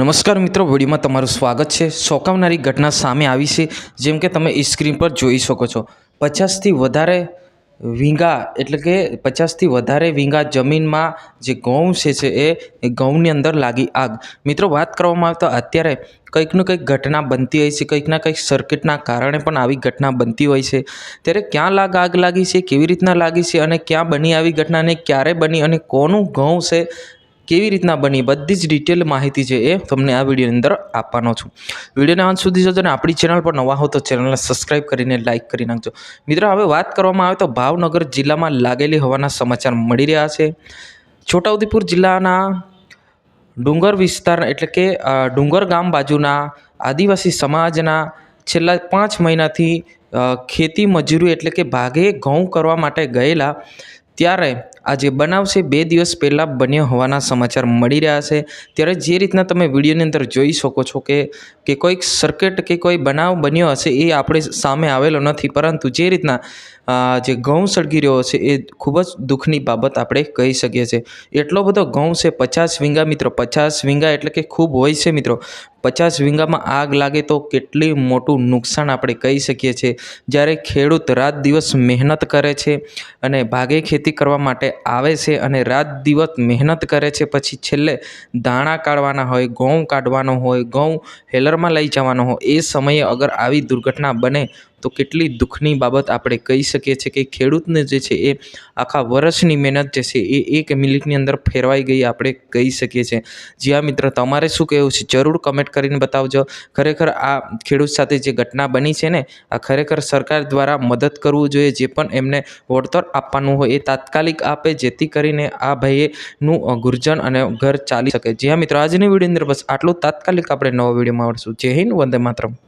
નમસ્કાર મિત્રો, વિડીયોમાં તમારું સ્વાગત છે। ચોંકાવનારી ઘટના સામે આવી છે। જેમ કે તમે સ્ક્રીન પર જોઈ શકો છો, 50થી વધારે વીંગા એટલે કે 50થી વધારે વીંગા જમીનમાં જે ઘઉં છે એ ઘઉંની અંદર લાગી આગ। મિત્રો વાત કરવામાં આવે તો અત્યારે કંઈક ને કંઈક ઘટના બનતી હોય છે, કંઈક ના કંઈક સર્કિટના કારણે પણ આવી ઘટના બનતી હોય છે। ત્યારે ક્યાં આગ લાગી છે, કેવી રીતના લાગી છે અને ક્યાં બની આવી ઘટના અને ક્યારે બની અને કોનું ઘઉં છે, કેવી રીતના બની, બધી જ ડિટેલ માહિતી છે એ તમને આ વિડીયોની અંદર આપવાનો છું। વિડીયોના અંત સુધી જોજો અને આપણી ચેનલ પર નવા હો તો ચેનલને સબસ્ક્રાઈબ કરીને લાઇક કરી નાખજો। મિત્રો હવે વાત કરવામાં આવે તો ભાવનગર જિલ્લામાં લાગેલી હોવાના સમાચાર મળી રહ્યા છે। છોટાઉદેપુર જિલ્લાના ડુંગર વિસ્તાર એટલે કે ડુંગર ગામ બાજુના આદિવાસી સમાજના છેલ્લા 5 મહિનાથી ખેતી મજૂરી એટલે કે ભાગે ઘઉં કરવા માટે ગયેલા ત્યારે આ જે બનાવ છે 2 દિવસ પહેલાં બન્યો હોવાના સમાચાર મળી રહ્યા છે। ત્યારે જે રીતના તમે વિડીયોની અંદર જોઈ શકો છો કે કોઈક સર્કિટ કે કોઈ બનાવ બન્યો હશે એ આપણે સામે આવેલો નથી, પરંતુ જે રીતના જે ઘઉં સળગી રહ્યો છે એ ખૂબ જ દુઃખની બાબત આપણે કહી શકીએ છીએ। એટલો બધો ઘઉં છે, 50 વીંગા મિત્રો, 50 વીંગા એટલે કે ખૂબ હોય છે મિત્રો। 50 વીંગામાં આગ લાગે તો કેટલી મોટું નુકસાન આપણે કહી શકીએ છીએ। જ્યારે ખેડૂત રાત દિવસ મહેનત કરે છે અને ભાગે ખેતી કરવા માટે આવે છે અને રાત દિવસ મહેનત કરે છે, પછી છેલ્લે દાણા કાઢવાના હોય, ઘઉં કાઢવાનો હોય, ઘઉં હેલરમાં લઈ જવાનો હોય, એ સમયે અગર આવી દુર્ઘટના બને તો કેટલી દુઃખની બાબત આપણે કહી શકીએ છીએ કે ખેડૂતને જે છે એ આખા વર્ષની મહેનત જે છે એ 1 મિનિટની અંદર ફેરવાઈ ગઈ આપણે કહી શકીએ છીએ। જી હા મિત્ર, તમારે શું કહેવું છે જરૂર કમેન્ટ કરીને બતાવજો। ખરેખર આ ખેડૂત સાથે જે ઘટના બની છે ને, આ ખરેખર સરકાર દ્વારા મદદ કરવું જોઈએ। જે પણ એમને વળતર આપવાનું હોય એ તાત્કાલિક આપે, જેથી કરીને આ ભાઈનું ગુર્જન અને ઘર ચાલી શકે। જી હા મિત્રો, આજની વિડીયોની અંદર બસ આટલું। તાત્કાલિક આપણે નવા વિડીયોમાં મળશું। જય હિન્દ, વંદે માતરમ।